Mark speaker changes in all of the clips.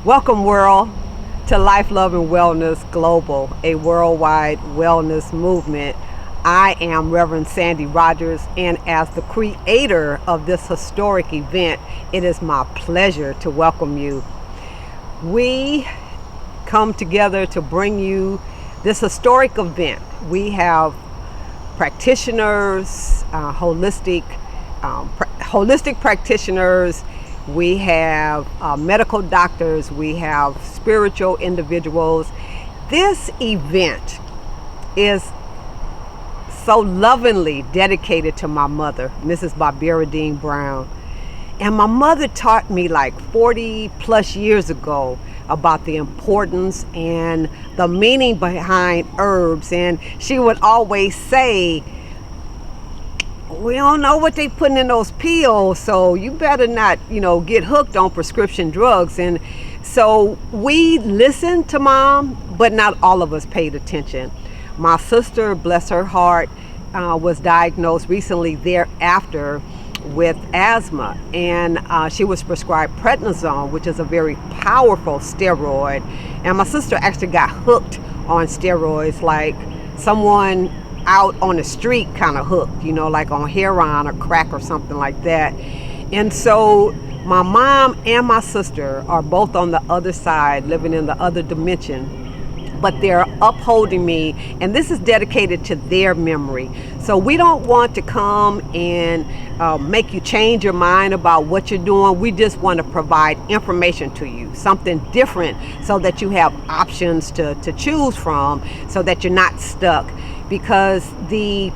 Speaker 1: Welcome, world, to Life, Love, and Wellness Global, a worldwide wellness movement. I am Reverend Sandy Rogers, and as the creator of this historic event, it is my pleasure to welcome you. We come together to bring you this historic event. We have practitioners, holistic practitioners. We have medical doctors. We have spiritual individuals. This event is so lovingly dedicated to my mother, Mrs. Barbara Dean Brown. And my mother taught me like 40 plus years ago about the importance and the meaning behind herbs. And she would always say, we don't know what they putting in those pills, so you better not, get hooked on prescription drugs. And so we listened to Mom, but not all of us paid attention. My sister, bless her heart, was diagnosed recently thereafter with asthma, and she was prescribed prednisone, which is a very powerful steroid. And my sister actually got hooked on steroids, like someone out on the street kind of hooked, like on heroin or crack or something like that. And so my mom and my sister are both on the other side, living in the other dimension, but they're upholding me, and this is dedicated to their memory. So we don't want to come and make you change your mind about what you're doing. We just want to provide information to you, something different, so that you have options to choose from, so that you're not stuck. Because the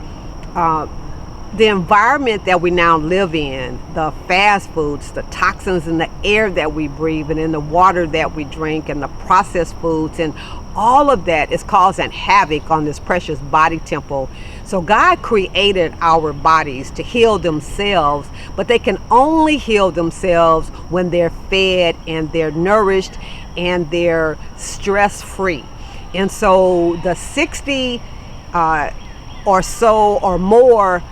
Speaker 1: environment that we now live in, the fast foods, the toxins in the air that we breathe and in the water that we drink, and the processed foods, and all of that is causing havoc on this precious body temple. So God created our bodies to heal themselves, but they can only heal themselves when they're fed and they're nourished and they're stress-free. And so the 60 or so or more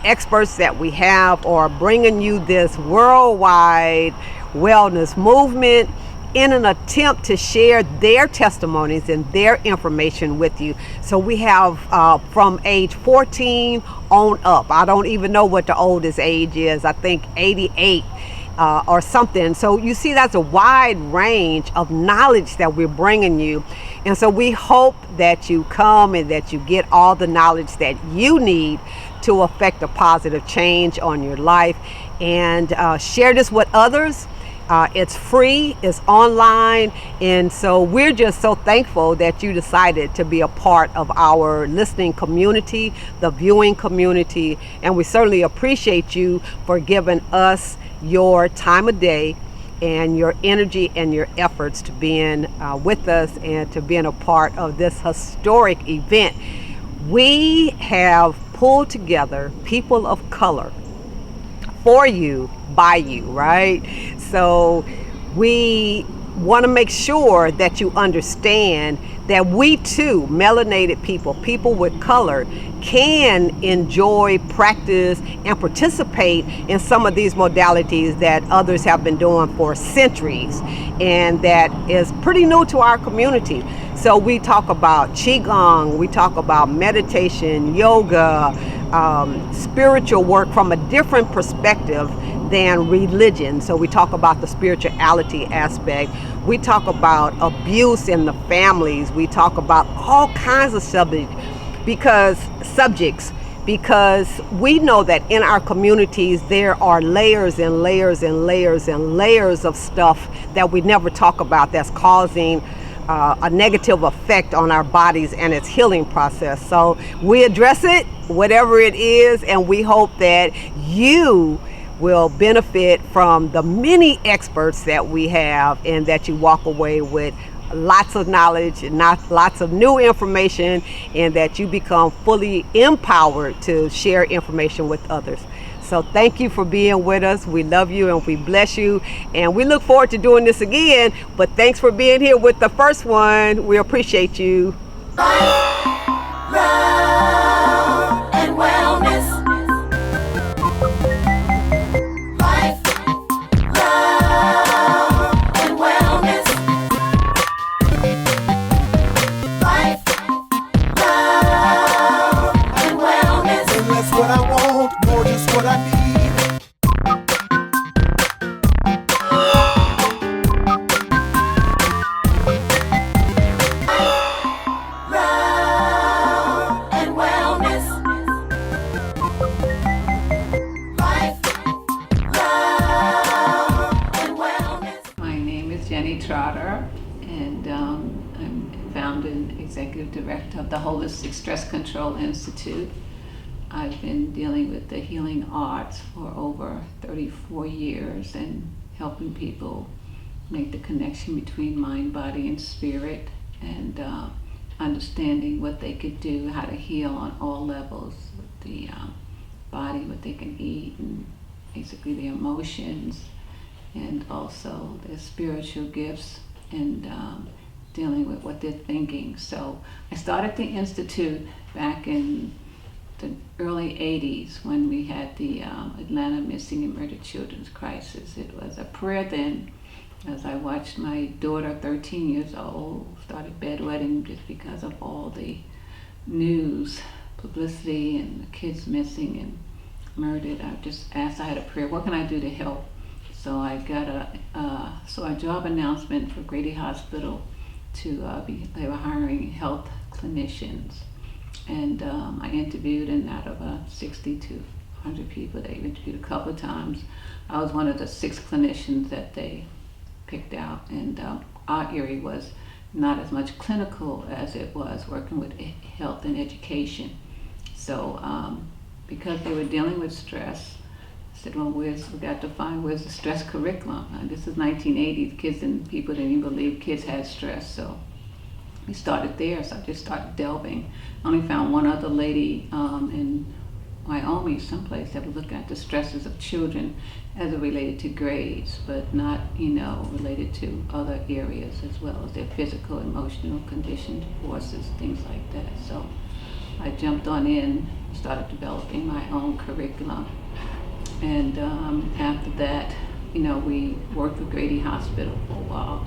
Speaker 1: experts that we have are bringing you this worldwide wellness movement in an attempt to share their testimonies and their information with you. So we have from age 14 on up. I don't even know what the oldest age is. I think 88 or something. So you see, that's a wide range of knowledge that we're bringing you. And so we hope that you come and that you get all the knowledge that you need to affect a positive change on your life, and share this with others. It's free, it's online, and so we're just so thankful that you decided to be a part of our listening community, the viewing community, and we certainly appreciate you for giving us your time of day and your energy and your efforts to being with us and to being a part of this historic event. We have pulled together people of color for you, by you, right? So we want to make sure that you understand that we too, melanated people with color, can enjoy, practice, and participate in some of these modalities that others have been doing for centuries, and that is pretty new to our community. So we talk about Qigong, we talk about meditation, yoga, spiritual work from a different perspective than religion. So we talk about the spirituality aspect. We talk about abuse in the families. We talk about all kinds of subjects because we know that in our communities there are layers and layers and layers and layers of stuff that we never talk about that's causing a negative effect on our bodies and its healing process. So we address it, whatever it is, and we hope that you will benefit from the many experts that we have, and that you walk away with lots of knowledge and lots of new information, and that you become fully empowered to share information with others. So thank you for being with us. We love you and we bless you, and we look forward to doing this again. But thanks for being here with the first one. We appreciate you.
Speaker 2: Love and wellness. Life, love and wellness.
Speaker 3: Jennie Trotter, and I'm founder and executive director of the Wholistic Stress Control Institute. I've been dealing with the healing arts for over 34 years and helping people make the connection between mind, body, and spirit, and understanding what they could do, how to heal on all levels with the body, what they can eat, and basically their emotions, and also their spiritual gifts, and dealing with what they're thinking. So I started the Institute back in the early 80s when we had the Atlanta Missing and Murdered Children's Crisis. It was a prayer then, as I watched my daughter, 13 years old, started bedwetting just because of all the news, publicity, and the kids missing and murdered. I just asked, I had a prayer, what can I do to help? So I got a job announcement for Grady Hospital they were hiring health clinicians. And I interviewed, and out of 60 to 100 people they interviewed a couple of times, I was one of the 6 clinicians that they picked out. And our area was not as much clinical as it was working with health and education. So because they were dealing with stress, I said, well, we got to find where's the stress curriculum. This is 1980s. People didn't even believe kids had stress. So we started there. So I just started delving. I only found one other lady in Wyoming, someplace, that would look at the stresses of children as it related to grades, but not, related to other areas as well as their physical, emotional condition, divorces, things like that. So I jumped on in, started developing my own curriculum. And after that, we worked with Grady Hospital for a while,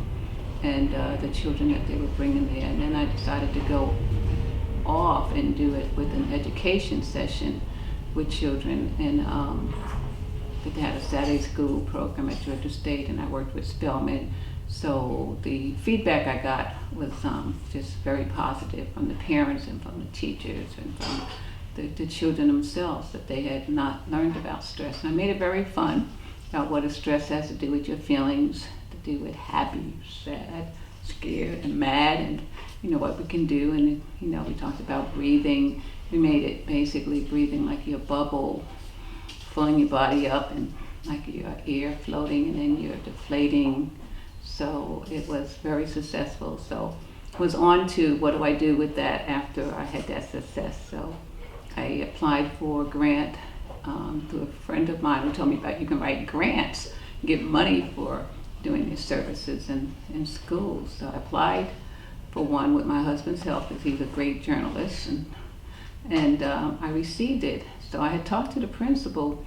Speaker 3: and the children that they were bringing there. And then I decided to go off and do it with an education session with children. And they had a Saturday school program at Georgia State, and I worked with Spelman. So the feedback I got was just very positive from the parents and from the teachers and from the children themselves, that they had not learned about stress. And I made it very fun about what stress has to do with your feelings, to do with happy, sad, scared, and mad, and what we can do. And we talked about breathing. We made it basically breathing like your bubble, filling your body up, and like your air floating, and then you're deflating. So it was very successful. So I was on to what do I do with that after I had that success. So I applied for a grant through a friend of mine who told me about you can write grants, get money for doing these services in schools. So I applied for one with my husband's help, because he's a great journalist, and I received it. So I had talked to the principal,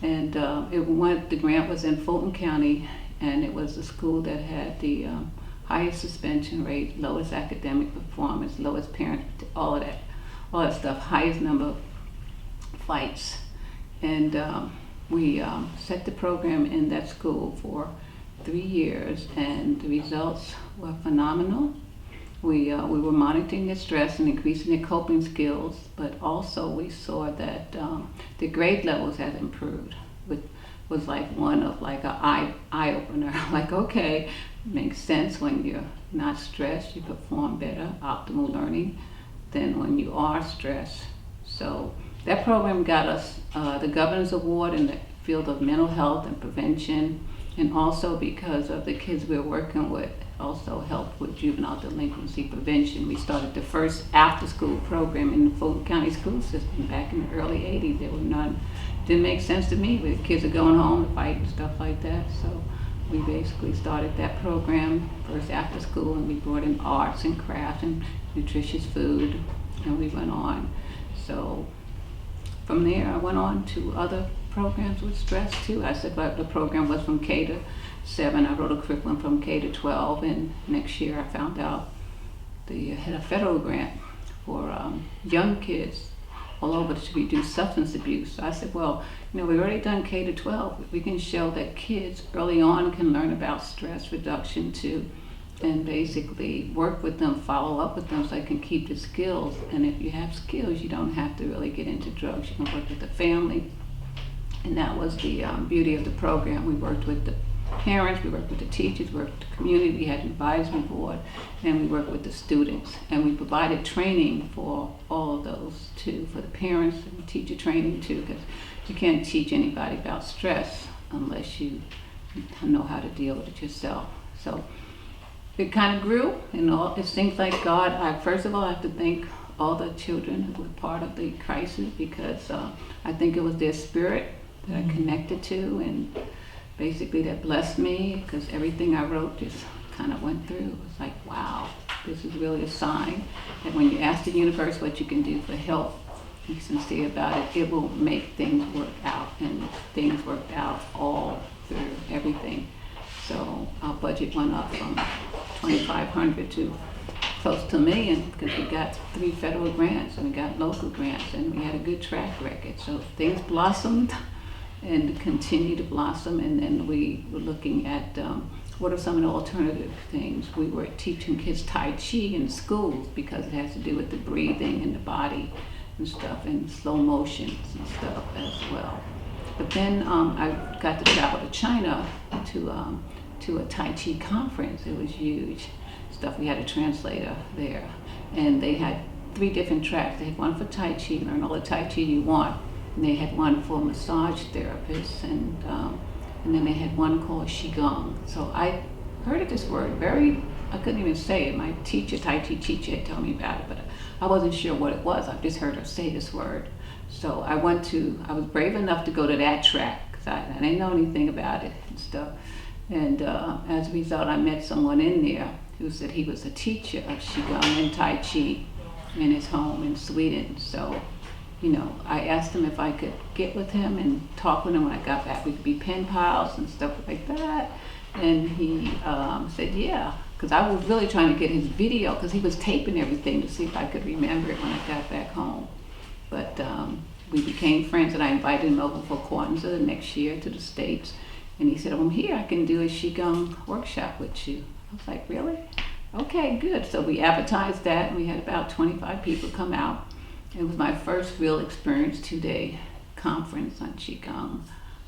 Speaker 3: and the grant was in Fulton County, and it was a school that had the highest suspension rate, lowest academic performance, lowest parent, all that stuff, highest number of fights. And we set the program in that school for 3 years, and the results were phenomenal. We were monitoring their stress and increasing their coping skills, but also we saw that the grade levels had improved, which was like one of like an eye opener. Like, okay, makes sense, when you're not stressed, you perform better, optimal learning, than when you are stressed. So that program got us the Governor's Award in the field of mental health and prevention, and also because of the kids we were working with, also helped with juvenile delinquency prevention. We started the first after-school program in the Fulton County school system back in the early 80s. There were none. Didn't make sense to me, where the kids are going home to fight and stuff like that. So we basically started that program first after school, and we brought in arts and crafts and nutritious food, and we went on. So from there, I went on to other programs with stress too. I said, but the program was from K to 7. I wrote a curriculum from K to 12, and next year I found out they had a federal grant for young kids all over to reduce substance abuse. So I said, well, we've already done K to 12. We can show that kids early on can learn about stress reduction too, and basically work with them, follow up with them, so they can keep the skills. And if you have skills, you don't have to really get into drugs. You can work with the family. And that was the beauty of the program. We worked with the parents, we worked with the teachers, we worked with the community, we had an advisory board, and we worked with the students. And we provided training for all of those too, for the parents and teacher training too, because you can't teach anybody about stress unless you know how to deal with it yourself. So it kind of grew, and it seems like God. First of all, I have to thank all the children who were part of the crisis, because I think it was their spirit that I connected to, and basically that blessed me, because everything I wrote just kind of went through. It was like, wow, this is really a sign that when you ask the universe what you can do for help, be sincere about it, it will make things work out, and things worked out all through everything. So our budget went up from $2,500 to close to $1 million, because we got 3 federal grants and we got local grants, and we had a good track record. So things blossomed and continue to blossom. And then we were looking at what are some of the alternative things. We were teaching kids Tai Chi in schools, because it has to do with the breathing and the body and stuff, and slow motions and stuff as well. But then I got to travel to China to a Tai Chi conference. It was huge stuff. We had a translator there, and they had 3 different tracks. They had one for Tai Chi, learn all the Tai Chi you want, and they had one for massage therapists, and then they had one called Qi Gong. So I heard of this word, I couldn't even say it. My teacher, Tai Chi teacher, had told me about it, but I wasn't sure what it was. I just heard her say this word. So I was brave enough to go to that track, because I didn't know anything about it and stuff. And as a result, I met someone in there who said he was a teacher of Qigong and Tai Chi in his home in Sweden. So, I asked him if I could get with him and talk with him when I got back. We could be pen pals and stuff like that. And he said, yeah, because I was really trying to get his video, because he was taping everything to see if I could remember it when I got back home. But we became friends, and I invited him over for Kwanzaa the next year to the States. And he said, I'm here, I can do a Qigong workshop with you. I was like, really? Okay, good. So we advertised that, and we had about 25 people come out. It was my first real experience, 2-day conference on Qigong.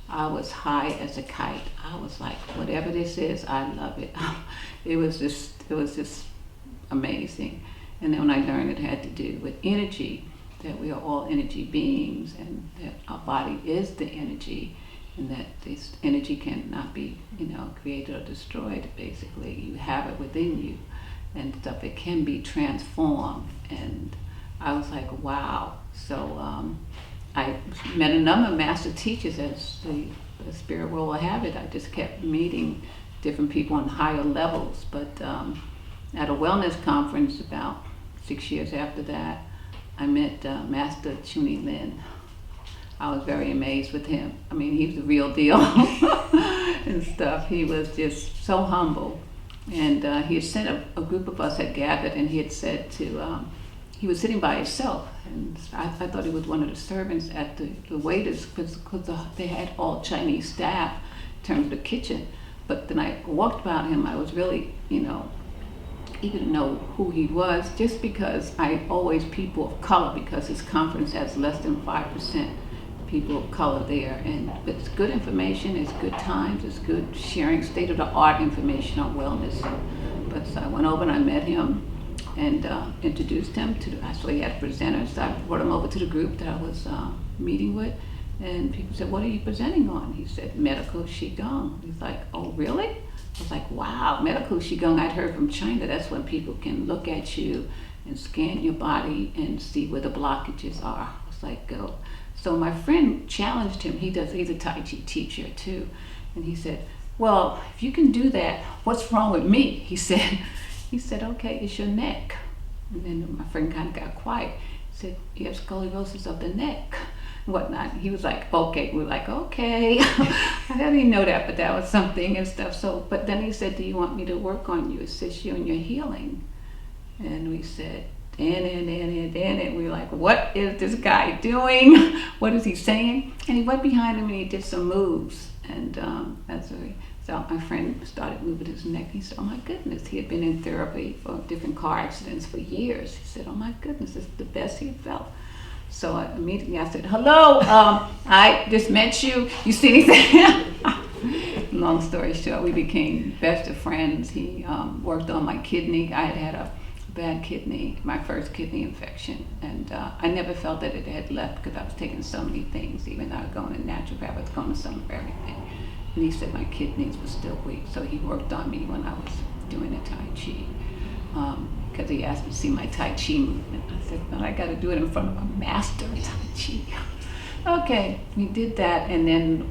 Speaker 3: I was high as a kite. I was like, whatever this is, I love it. It was just amazing. And then when I learned it had to do with energy, that we are all energy beings, and that our body is the energy, and that this energy cannot be, created or destroyed. Basically, you have it within you, and stuff. It can be transformed. And I was like, wow. So I met a number of master teachers, as the spirit world will have it. I just kept meeting different people on higher levels. But at a wellness conference about 6 years after that, I met Master Chuni Lin. I was very amazed with him. I mean, he was the real deal and stuff. He was just so humble. And he had sent a group of us had gathered, and he had said he was sitting by himself. And I thought he was one of the servants at the waiters, because they had all Chinese staff in terms of the kitchen. But then I walked by him, I was really, eager to know who he was, just because I always people of color, because his conference has less than 5% people of color there, and it's good information, it's good times, it's good sharing state-of-the-art information on wellness. But so I went over and I met him and introduced him so he had presenters. So I brought him over to the group that I was meeting with, and people said, what are you presenting on? He said, medical Qigong. He's like, oh really? I was like, wow, medical Qigong, I'd heard from China, that's when people can look at you and scan your body and see where the blockages are. I was like, go. So my friend challenged him, he's a Tai Chi teacher too, and he said, well, if you can do that, what's wrong with me? He said, okay, it's your neck. And then my friend kind of got quiet. He said, you have scoliosis of the neck. Whatnot. He was like, okay. We were like, okay. I didn't know that, but that was something and stuff. So, but then he said, do you want me to work on you, assist you in your healing? And we said, Dan. We were like, what is this guy doing? What is he saying? And he went behind him and he did some moves. And so my friend started moving his neck. He said, oh my goodness. He had been in therapy for different car accidents for years. He said, oh my goodness, this is the best he felt. So immediately I said, hello, I just met you. You see anything? long story short, we became best of friends. He worked on my kidney. I had a bad kidney, my first kidney infection, and I never felt that it had left because I was taking so many things. Even though I was going to naturopath, I was going to some for everything. And he said my kidneys were still weak, so he worked on me when I was doing the Tai Chi. Because he asked me to see my Tai Chi movement. I said, no, I got to do it in front of a master of Tai Chi. Okay, we did that, and then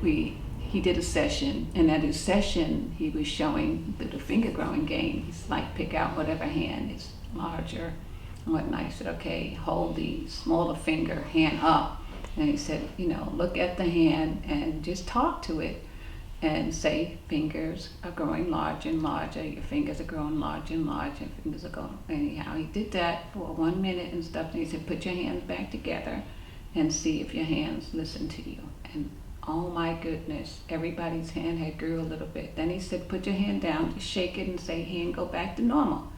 Speaker 3: he did a session, and at his session, he was showing the finger growing game. He's like, pick out whatever hand is larger and whatnot. I said, okay, hold the smaller finger, hand up. And he said, look at the hand and just talk to it and say, fingers are growing larger and larger, your fingers are growing larger and larger, your fingers are going, anyhow. He did that for 1 minute and stuff, and he said, put your hands back together and see if your hands listen to you. And oh my goodness, everybody's hand had grew a little bit. Then he said, put your hand down, just shake it and say, hand, go back to normal.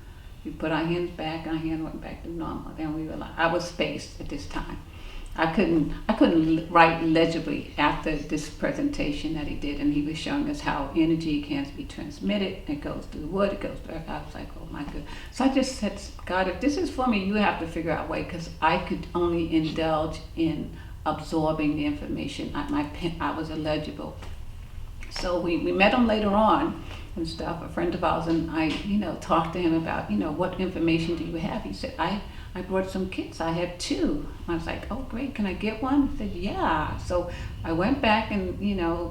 Speaker 3: We put our hands back, our hand went back to normal. Then we realized, I was spaced at this time. I couldn't write legibly after this presentation that he did, and he was showing us how energy can be transmitted. It goes through wood, it goes through earth. I was like, oh my God. So I just said, God, if this is for me, you have to figure out a way, because I could only indulge in absorbing the information. I was illegible. So we met him later on and stuff, a friend of ours, and I, talked to him about, what information do you have? He said, I brought some kits. I have 2. I was like, oh great, can I get one? He said, yeah. So I went back and,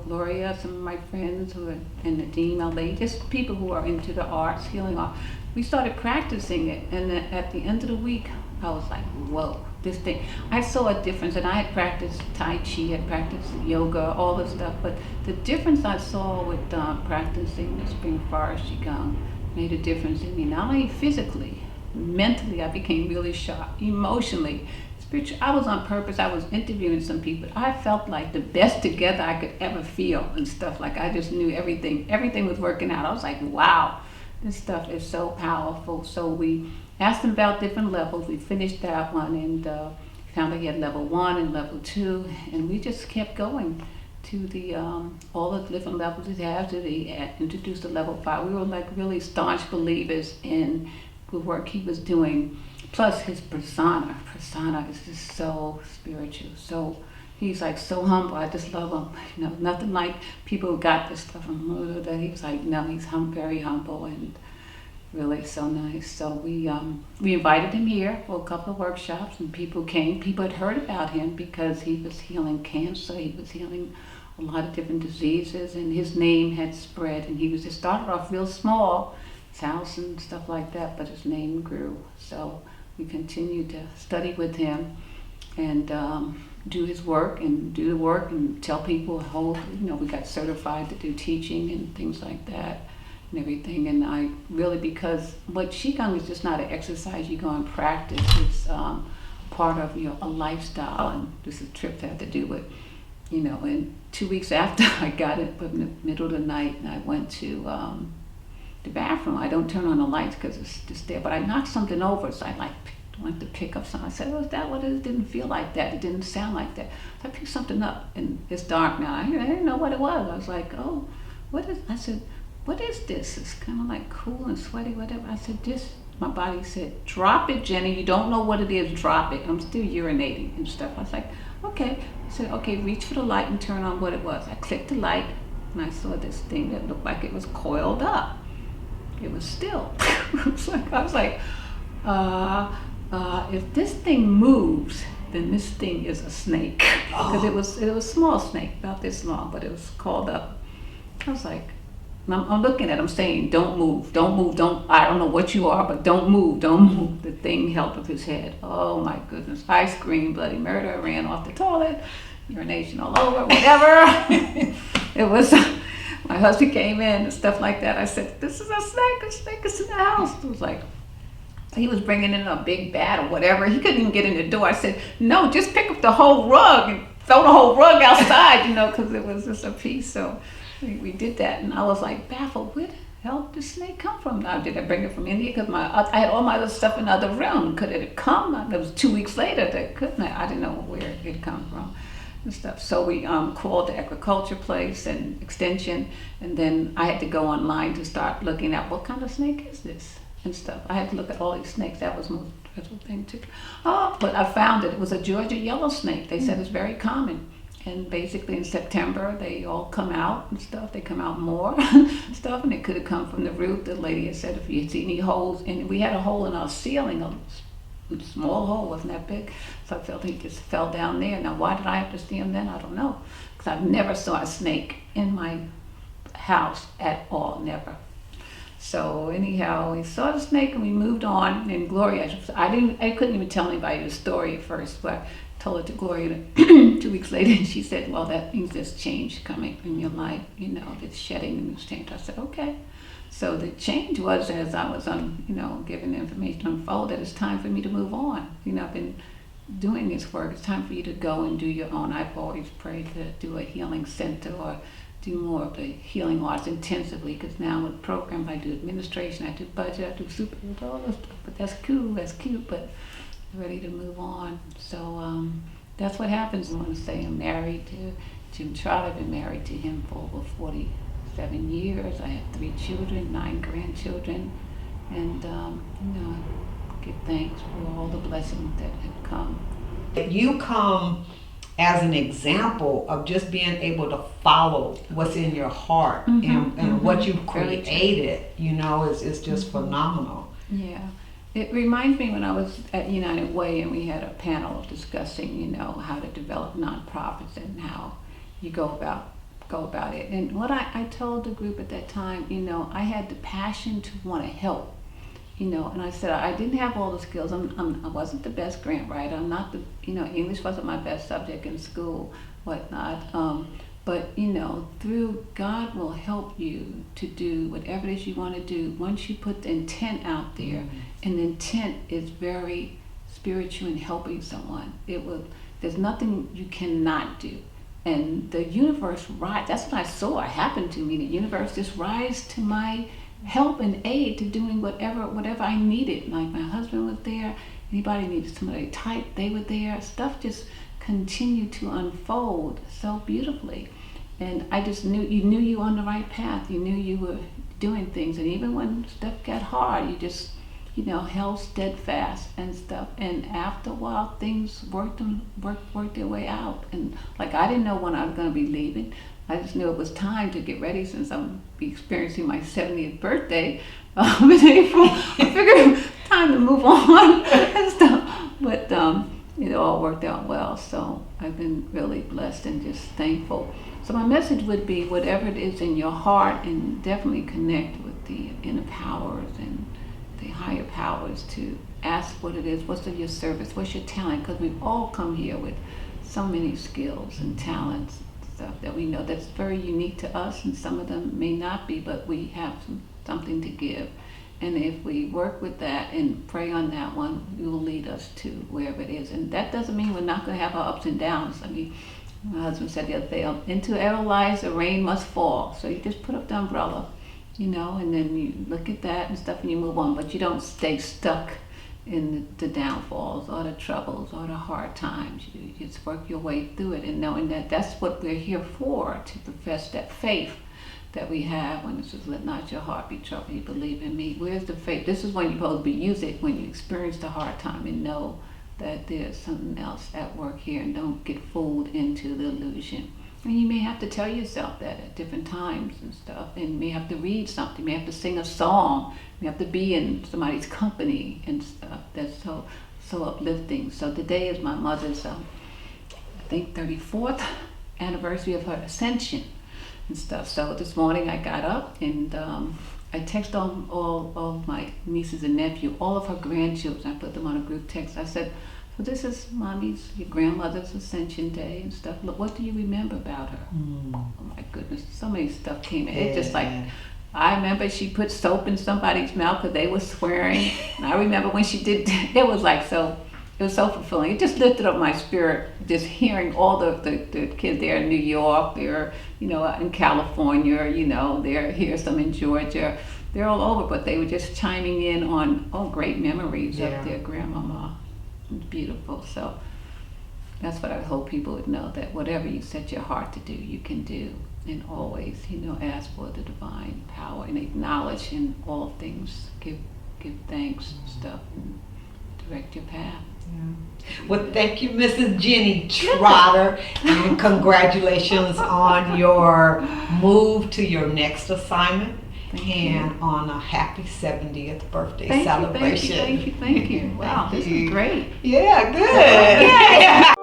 Speaker 3: Gloria, some of my friends who are in the DMLA, just people who are into the arts, healing art, we started practicing it. And then at the end of the week, I was like, whoa, this thing. I saw a difference, and I had practiced Tai Chi, had practiced yoga, all this stuff, but the difference I saw with practicing the Spring Forest Qigong made a difference in me, not only physically, mentally. I became really sharp, emotionally, spiritually. I was on purpose. I was interviewing some people. I felt like the best together I could ever feel and stuff. Like I just knew everything was working out. I was like, wow, this stuff is so powerful. So we asked him about different levels. We finished that one and found that he had level 1 and level 2, and we just kept going to the all the different levels he has. To the introduced to level 5. We were like really staunch believers in the work he was doing, plus his persona is just so spiritual. So he's like so humble. I just love him. Nothing like people who got this stuff from him. That he was like, no, he's very humble and really so nice. So we invited him here for a couple of workshops, and people came. People had heard about him because he was healing cancer. He was healing a lot of different diseases, and his name had spread. And he just started off real small, house and stuff like that, but his name grew. So we continued to study with him and do his work and do the work and tell people, we got certified to do teaching and things like that and everything. And I really, because what Qigong is just not an exercise you go and practice, it's part of a lifestyle. And this is a trip that had to do with, and 2 weeks after I got it, in the middle of the night, and I went to the bathroom. I don't turn on the lights because it's just there, but I knocked something over, so I went to pick up something. I said, is that what it is? It didn't feel like that. It didn't sound like that. So I picked something up, and it's dark now. I didn't know what it was. I was like, oh, I said, what is this? It's kind of like cool and sweaty, whatever. I said, my body said, drop it, Jenny. You don't know what it is, drop it. I'm still urinating and stuff. I was like, okay. I said, okay, reach for the light and turn on what it was. I clicked the light, and I saw this thing that looked like it was coiled up. It was still. I was like, if this thing moves, then this thing is a snake. Because it was a small snake, about this long, but it was coiled up. I was like, I'm looking at him saying, don't move, I don't know what you are, but don't move. The thing held up his head. Oh my goodness. I screamed bloody murder, I ran off the toilet, urination all over, whatever. It was... My husband came in and stuff like that. I said, this is a snake is in the house. It was like, he was bringing in a big bat or whatever. He couldn't even get in the door. I said, no, just pick up the whole rug and throw the whole rug outside, because it was just a piece. So we did that, and I was like baffled. Where the hell did the snake come from? Now, did I bring it from India? Because I had all my other stuff in the other room. Could it have come? It was 2 weeks later. I didn't know where it had come from. and stuff. So we called the agriculture place and extension, and then I had to go online to start looking at what kind of snake is this and stuff. I had to look at all these snakes. That was the most dreadful thing too. Oh, but I found it. It was a Georgia yellow snake. They said it's very common. And basically in September, they all come out and stuff. They come out more stuff, and it could have come from the roof. The lady had said if you see any holes, and we had a hole in our ceiling, a small hole, wasn't that big. So I felt he just fell down there. Now, why did I have to see him then? I don't know. Because I never saw a snake in my house at all, never. So anyhow, we saw the snake and we moved on. And Gloria, I couldn't even tell anybody the story at first, but I told it to Gloria 2 weeks later, and she said, well, that means there's change coming in your life, it's shedding and there's change. I said, okay. So the change was, as I was giving the information unfold, that it's time for me to move on. I've been doing this work. It's time for you to go and do your own. I've always prayed to do a healing center or do more of the healing arts intensively, because now with programs I do administration, I do budget, I do supervision, all this stuff. But that's cool, that's cute, but I'm ready to move on. So that's what happens. I want to say I'm married to Jim Trotter. I've been married to him for over 47 years. I have 3 children, 9 grandchildren, and I give thanks for all the blessings that have come.
Speaker 1: You come as an example of just being able to follow what's in your heart and what you created, is just phenomenal.
Speaker 3: Yeah. It reminds me when I was at United Way and we had a panel discussing, how to develop nonprofits and how you go about it. And what I told the group at that time, I had the passion to want to help, and I said I didn't have all the skills. I wasn't the best grant writer. I'm not the, English wasn't my best subject in school, whatnot. But through God will help you to do whatever it is you want to do once you put the intent out there. And the intent is very spiritual in helping someone. There's nothing you cannot do. And the universe that's what I saw happen to me. The universe just rise to my help and aid to doing whatever I needed. Like my husband was there, anybody needed somebody to type, they were there. Stuff just continued to unfold so beautifully. And I just knew you were on the right path. You knew you were doing things. And even when stuff got hard, you just, held steadfast and stuff. And after a while, things worked their way out. And like, I didn't know when I was going to be leaving. I just knew it was time to get ready, since I'm experiencing my 70th birthday in April. I figured time to move on and stuff. But it all worked out well. So I've been really blessed and just thankful. So my message would be, whatever it is in your heart, and definitely connect with the inner powers and the higher powers to ask what it is, what's of your service, what's your talent, because we've all come here with so many skills and talents, stuff that we know that's very unique to us, and some of them may not be, but we have something to give. And if we work with that and pray on that one, it will lead us to wherever it is. And that doesn't mean we're not going to have our ups and downs. I mean, my husband said the other day, into our lives the rain must fall. So you just put up the umbrella, and then you look at that and stuff and you move on. But you don't stay stuck in the downfalls or the troubles or the hard times. You just work your way through it, and knowing that that's what we're here for, to profess that faith that we have when it says, let not your heart be troubled, you believe in me. Where's the faith? This is when you're supposed to be use it, when you experience the hard time, and know that there's something else at work here, and don't get fooled into the illusion. And you may have to tell yourself that at different times and stuff, and you may have to read something, you may have to sing a song, you have to be in somebody's company and stuff. That's so uplifting. So today is my mother's, I think 34th anniversary of her Ascension and stuff. So this morning I got up and I texted all of my nieces and nephew, all of her grandchildren. I put them on a group text. I said, so this is Mommy's, your grandmother's Ascension Day and stuff. Look, what do you remember about her? Oh my goodness, so many stuff came in. It's just like, I remember she put soap in somebody's mouth because they were swearing. And I remember when she did, it was so fulfilling. It just lifted up my spirit, just hearing all the kids there in New York, they're, in California, they're here, some in Georgia. They're all over, but they were just chiming in on, great memories of their grandmama. Beautiful. So that's what I hope people would know, that whatever you set your heart to do, you can do. And always, ask for the divine power and acknowledge in all things. Give thanks and stuff and direct your path.
Speaker 4: Well, thank you, Mrs. Jennie Trotter, and congratulations on your move to your next assignment and on a happy 70th birthday celebration.
Speaker 3: Thank you. Wow, this is great.
Speaker 4: Yeah, good.